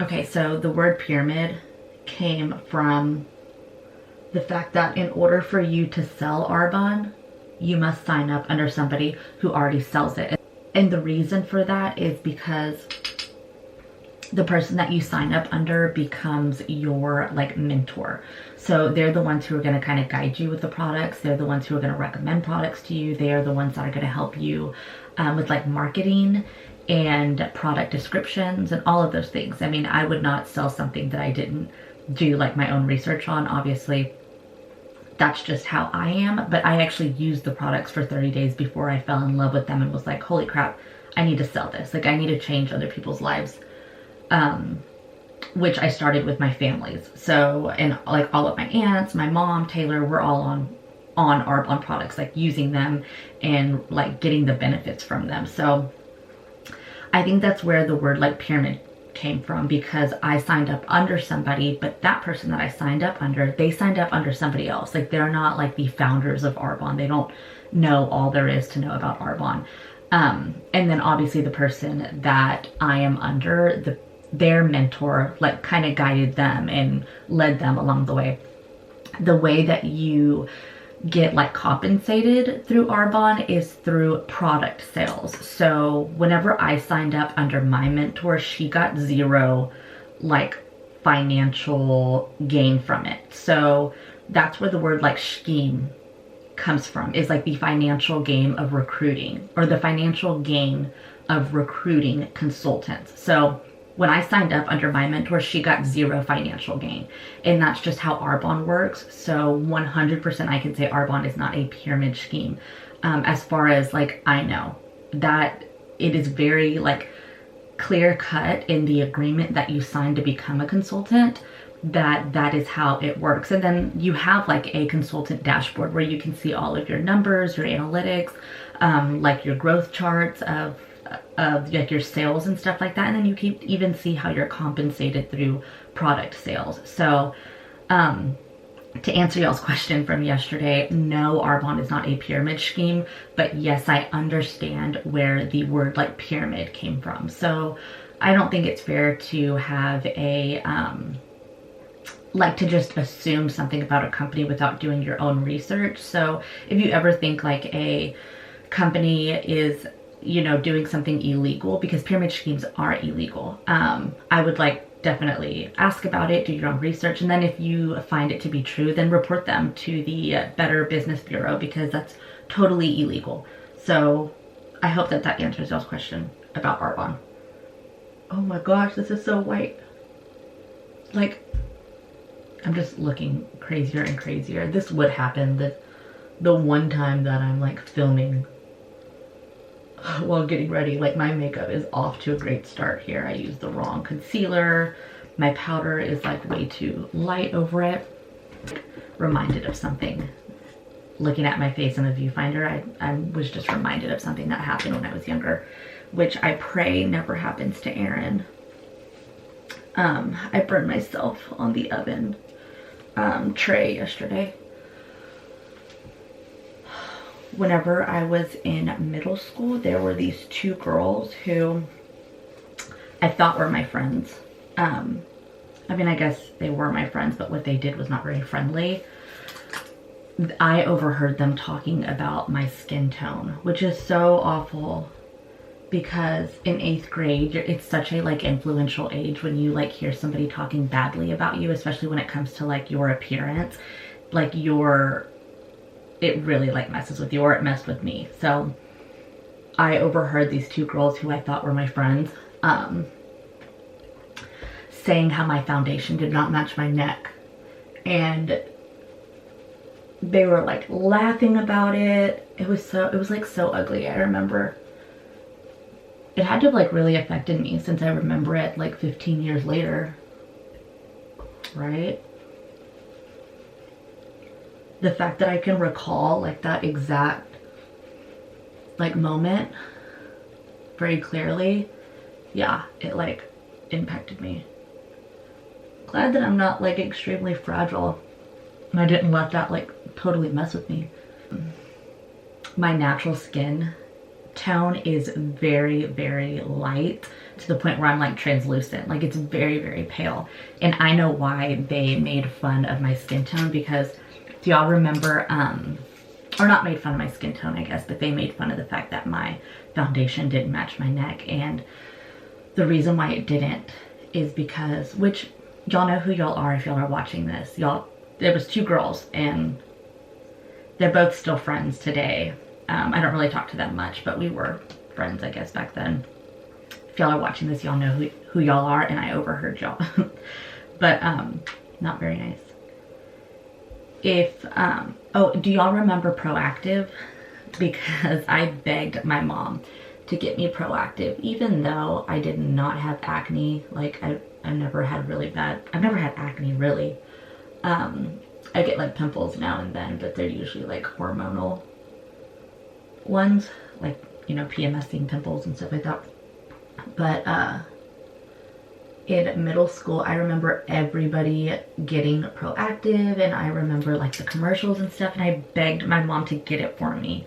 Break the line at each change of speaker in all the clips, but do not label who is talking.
Okay, so the word pyramid came from the fact that in order for you to sell Arbonne, you must sign up under somebody who already sells it. And the reason for that is because the person that you sign up under becomes your like mentor. So they're the ones who are going to kind of guide you with the products. They're the ones who are going to recommend products to you. They are the ones that are going to help you with like marketing and product descriptions and all of those things. I mean, I would not sell something that I didn't do like my own research on. Obviously, that's just how I am. But I actually used the products for 30 days before I fell in love with them and was like, holy crap, I need to sell this. Like, I need to change other people's lives. Which I started with my families. So, and like all of my aunts, my mom, Taylor, we're all on Arbonne products, like using them and like getting the benefits from them. So I think that's where the word like pyramid came from, because I signed up under somebody, but that person that I signed up under, they signed up under somebody else. Like, they're not like the founders of Arbonne. They don't know all there is to know about Arbonne. And then obviously the person that I am under, their mentor like kind of guided them and led them along the way. The way that you get like compensated through Arbonne is through product sales. So whenever I signed up under my mentor, she got zero like financial gain from it. So that's where the word like scheme comes from, is like the financial game of recruiting, or the financial gain of recruiting consultants. So when I signed up under my mentor, she got zero financial gain. And that's just how Arbonne works. So 100% I can say Arbonne is not a pyramid scheme. As far as like, I know that it is very like clear cut in the agreement that you signed to become a consultant, that is how it works. And then you have like a consultant dashboard where you can see all of your numbers, your analytics, like your growth charts of like your sales and stuff like that. And then you can even see how you're compensated through product sales. So to answer y'all's question from yesterday, no, Arbonne is not a pyramid scheme, but yes, I understand where the word like pyramid came from. So I don't think it's fair to have a like to just assume something about a company without doing your own research. So if you ever think like a company is, you know, doing something illegal, because pyramid schemes are illegal, I would like definitely ask about it, do your own research, and then if you find it to be true, then report them to the Better Business Bureau, because that's totally illegal. So I hope that that answers y'all's question about Arbonne. Oh my gosh, this is so white. Like, I'm just looking crazier and crazier. This would happen the one time that I'm like filming while getting ready. Like, my makeup is off to a great start here. I used the wrong concealer. My powder is like way too light over it. Reminded of something. Looking at my face in the viewfinder, I was just reminded of something that happened when I was younger, which I pray never happens to Aaron. I burned myself on the oven tray yesterday. Whenever I was in middle school, there were these two girls who I thought were my friends. I mean, I guess they were my friends, but what they did was not very friendly. I overheard them talking about my skin tone, which is so awful, because in 8th grade, it's such a like influential age when you like hear somebody talking badly about you, especially when it comes to like your appearance. Like it really like messes with you, or it messed with me. So I overheard these two girls who I thought were my friends saying how my foundation did not match my neck, and they were like laughing about it. It was like so ugly. I remember it had to have like really affected me, since I remember it like 15 years later, right? The fact that I can recall like that exact like moment very clearly, yeah, it like impacted me. Glad that I'm not like extremely fragile and I didn't let that like totally mess with me. My natural skin tone is very, very light, to the point where I'm like translucent. Like, it's very, very pale. And I know why they made fun of my skin tone, because do y'all remember, or not made fun of my skin tone, I guess, but they made fun of the fact that my foundation didn't match my neck. And the reason why it didn't is because, which y'all know who y'all are if y'all are watching this. Y'all, there was 2 girls, and they're both still friends today. I don't really talk to them much, but we were friends, I guess, back then. If y'all are watching this, y'all know who y'all are, and I overheard y'all. But, not very nice. If, oh, do y'all remember Proactive? Because I begged my mom to get me Proactive, even though I did not have acne. Like, I never had really bad, I've never had acne, really. I get like pimples now and then, but they're usually like hormonal ones, like, you know, PMSing pimples and stuff like that. But in middle school, I remember everybody getting Proactive, and I remember like the commercials and stuff, and I begged my mom to get it for me.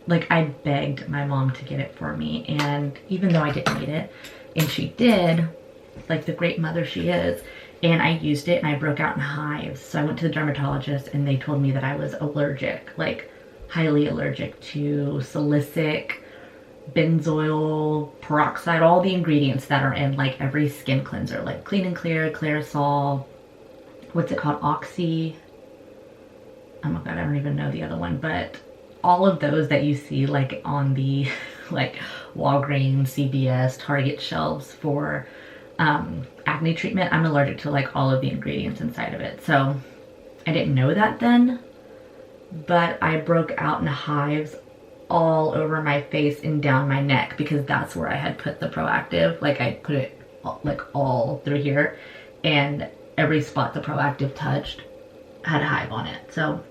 Like, I begged my mom to get it for me, and even though I didn't need it, and she did, like the great mother she is, and I used it and I broke out in hives. So I went to the dermatologist, and they told me that I was allergic, like highly allergic to salicylic, benzoyl peroxide, all the ingredients that are in like every skin cleanser, like Clean and Clear, Clarisol, what's it called, Oxy, oh my god, I don't even know the other one, but all of those that you see like on the like Walgreens, CVS, Target shelves for acne treatment, I'm allergic to like all of the ingredients inside of it. So I didn't know that then, but I broke out in hives all over my face and down my neck, because that's where I had put the Proactive. Like, I put it like all through here, and every spot the Proactive touched had a hive on it. So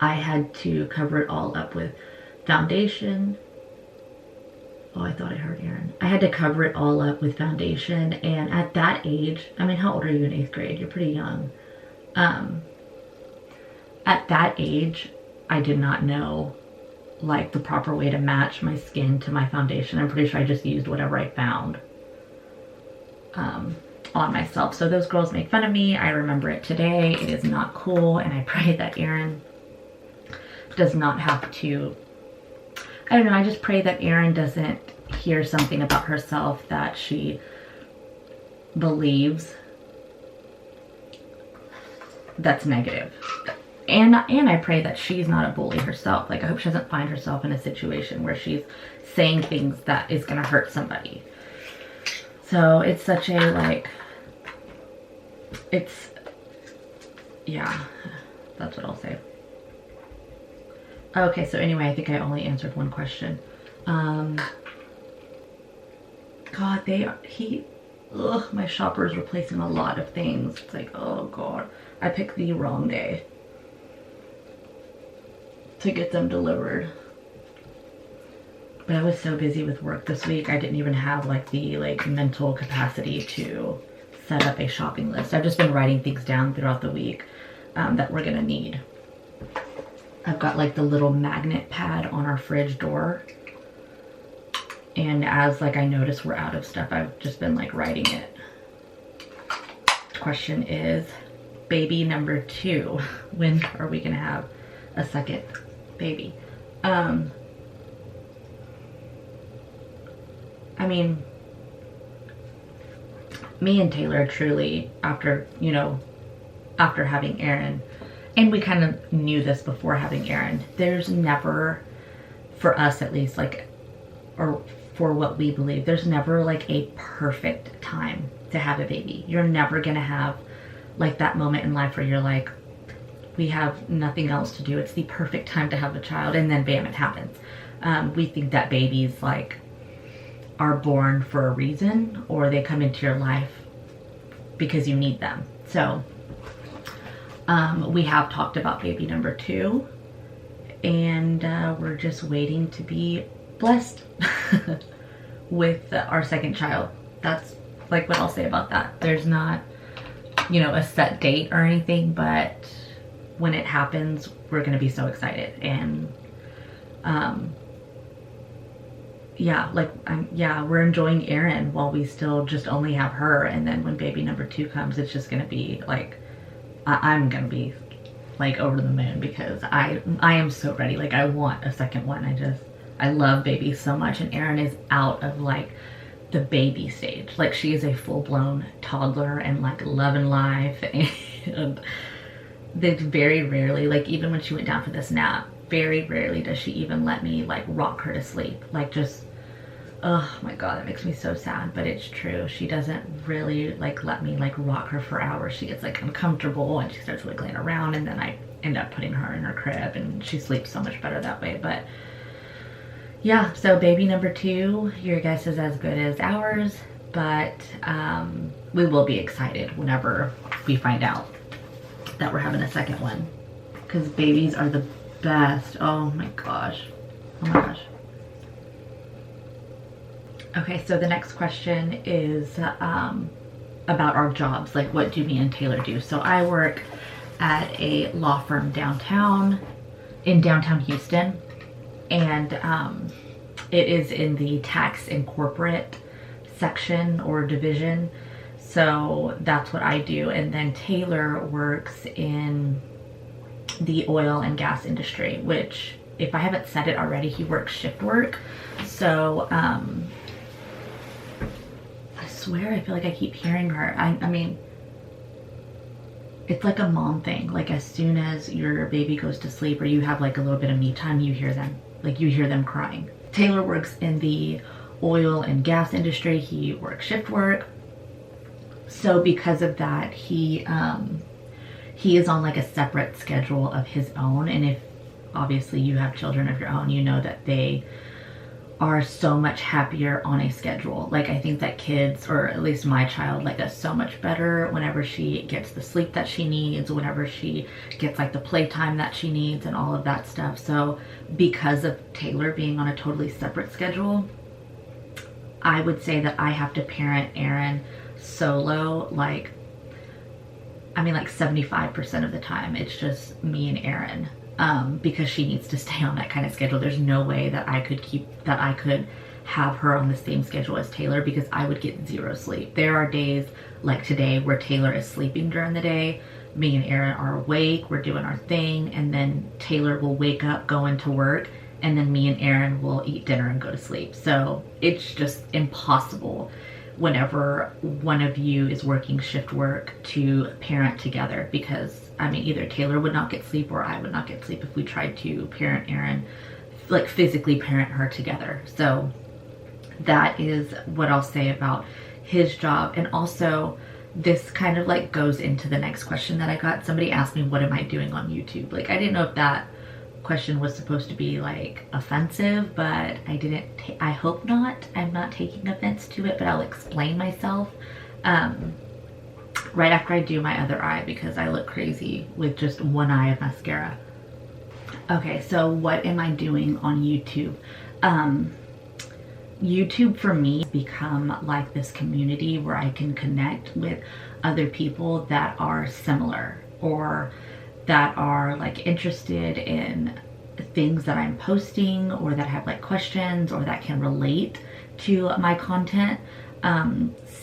I had to cover it all up with foundation. Oh, I thought I heard Aaron. I had to cover it all up with foundation, and at that age, I mean, how old are you in 8th grade? You're pretty young. At that age, I did not know like the proper way to match my skin to my foundation. I'm pretty sure I just used whatever I found on myself. So those girls make fun of me. I remember it today. It is not cool, and I pray that Aaron does not have to, I don't know, I just pray that Erin doesn't hear something about herself that she believes that's negative. And I pray that she's not a bully herself. Like, I hope she doesn't find herself in a situation where she's saying things that is gonna hurt somebody. So it's such a, like, it's, yeah, that's what I'll say. Okay, so anyway, I think I only answered one question. God, my shopper is replacing a lot of things. It's like, oh God, I picked the wrong day to get them delivered. But I was so busy with work this week, I didn't even have like the mental capacity to set up a shopping list. I've just been writing things down throughout the week that we're gonna need. I've got like the little magnet pad on our fridge door, and as like I notice we're out of stuff, I've just been like writing it. Question is, baby number 2, when are we gonna have a second baby? I mean, me and Taylor truly, after having Aaron, and we kind of knew this before having Aaron, there's never, for us at least, like, or for what we believe, there's never like a perfect time to have a baby. You're never gonna have like that moment in life where you're like, we have nothing else to do, it's the perfect time to have a child, and then bam, it happens. We think that babies like are born for a reason, or they come into your life because you need them. So we have talked about baby number 2, and we're just waiting to be blessed with our second child. That's like what I'll say about that. There's not, a set date or anything, but when it happens, we're gonna be so excited. And yeah, like yeah, we're enjoying Erin while we still just only have her, and then when baby number 2 comes, it's just gonna be like I'm gonna be like over the moon because I am so ready. Like I want a second one. I love babies so much, and Erin is out of like the baby stage. Like she is a full-blown toddler and like loving life, and that very rarely, like even when she went down for this nap, very rarely does she even let me like rock her to sleep. Like just, oh my god, that makes me so sad, but it's true. She doesn't really like let me like rock her for hours. She gets like uncomfortable and she starts wiggling around, and then I end up putting her in her crib and she sleeps so much better that way. But yeah, so baby number 2, your guess is as good as ours, but we will be excited whenever we find out that we're having a second one, because babies are the best. Oh my gosh. Oh my gosh. Okay, so the next question is about our jobs. Like, what do me and Taylor do? So I work at a law firm in downtown Houston, and it is in the tax and corporate section or division. So that's what I do. And then Taylor works in the oil and gas industry, which, if I haven't said it already, he works shift work. So I swear I feel like I keep hearing her. I mean, it's like a mom thing. Like as soon as your baby goes to sleep or you have like a little bit of me time, you hear them. Like you hear them crying. Taylor works in the oil and gas industry. He works shift work. So because of that, he is on like a separate schedule of his own. And if obviously you have children of your own, you know that they are so much happier on a schedule. Like I think that kids, or at least my child, like does so much better whenever she gets the sleep that she needs, whenever she gets like the playtime that she needs and all of that stuff. So because of Taylor being on a totally separate schedule, I would say that I have to parent Erin solo, like, I mean like 75% of the time it's just me and Erin, because she needs to stay on that kind of schedule. There's no way that I could have her on the same schedule as Taylor, because I would get zero sleep. There are days like today where Taylor is sleeping during the day, me and Erin are awake, we're doing our thing, and then Taylor will wake up, go into work, and then me and Erin will eat dinner and go to sleep. So it's just impossible whenever one of you is working shift work to parent together, because I mean either Taylor would not get sleep or I would not get sleep if we tried to parent Erin, like physically parent her together. So that is what I'll say about his job. And also this kind of like goes into the next question that I got. Somebody asked me, what am I doing on YouTube? Like I didn't know if that question was supposed to be like offensive, but I hope not. I'm not taking offense to it, but I'll explain myself right after I do my other eye, because I look crazy with just one eye of mascara. Okay, so what am I doing on YouTube? YouTube for me has become like this community where I can connect with other people that are similar, or that are like interested in things that I'm posting, or that have like questions, or that can relate to my content.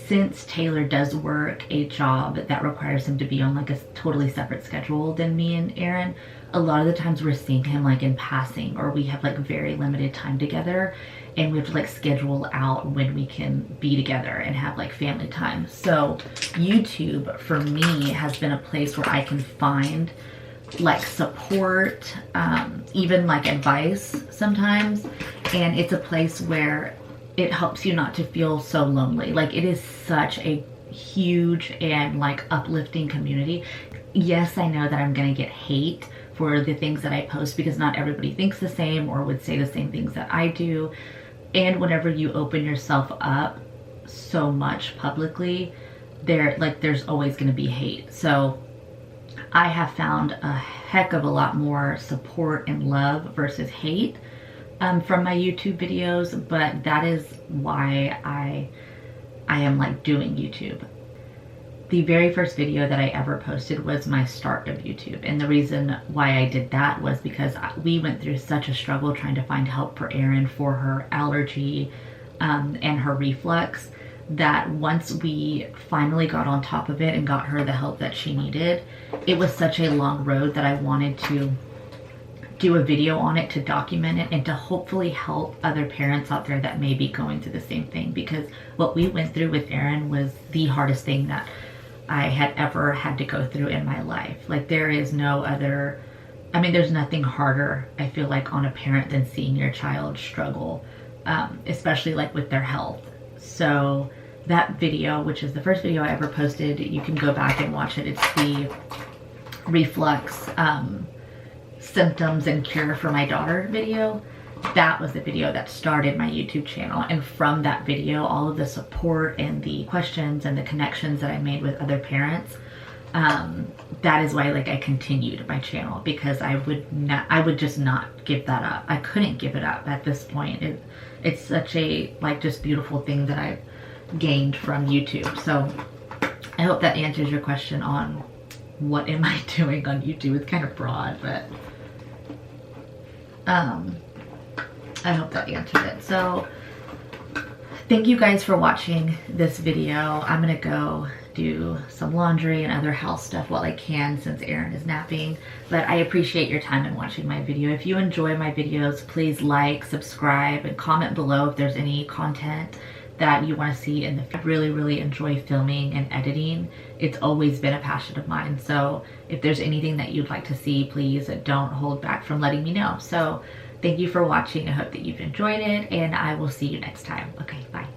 Since Taylor does work a job that requires him to be on like a totally separate schedule than me and Erin, a lot of the times we're seeing him like in passing, or we have like very limited time together, and we have to like schedule out when we can be together and have like family time. So YouTube for me has been a place where I can find like support, even like advice sometimes, and it's a place where it helps you not to feel so lonely. Like it is such a huge and like uplifting community. Yes, I know that I'm gonna get hate for the things that I post, because not everybody thinks the same or would say the same things that I do. And whenever you open yourself up so much publicly, there's always gonna be hate. So I have found a heck of a lot more support and love versus hate from my YouTube videos, but that is why I am like doing YouTube. the very first video that I ever posted was my start of YouTube. And the reason why I did that was because we went through such a struggle trying to find help for Erin for her allergy and her reflux, that once we finally got on top of it and got her the help that she needed, it was such a long road that I wanted to do a video on it to document it and to hopefully help other parents out there that may be going through the same thing, because what we went through with Erin was the hardest thing that I had ever had to go through in my life. Like, there is no other, I mean, there's nothing harder, I feel like, on a parent than seeing your child struggle, especially like with their health. So that video, which is the first video I ever posted, you can go back and watch it. It's the reflux symptoms and cure for my daughter video. That was the video that started my YouTube channel, and from that video, all of the support and the questions and the connections that I made with other parents, that is why, like, I continued my channel, because I would just not give that up. I couldn't give it up at this point. It's such a, like, just beautiful thing that I've gained from YouTube. So I hope that answers your question on what am I doing on YouTube. It's kind of broad, but I hope that answered it. So thank you guys for watching this video. I'm gonna go do some laundry and other house stuff while I can, since Erin is napping. But I appreciate your time in watching my video. If you enjoy my videos, please like, subscribe, and comment below if there's any content that you want to see in the future. I really enjoy filming and editing. It's always been a passion of mine. So if there's anything that you'd like to see, please don't hold back from letting me know. So thank you for watching. I hope that you've enjoyed it, and I will see you next time. Okay, bye.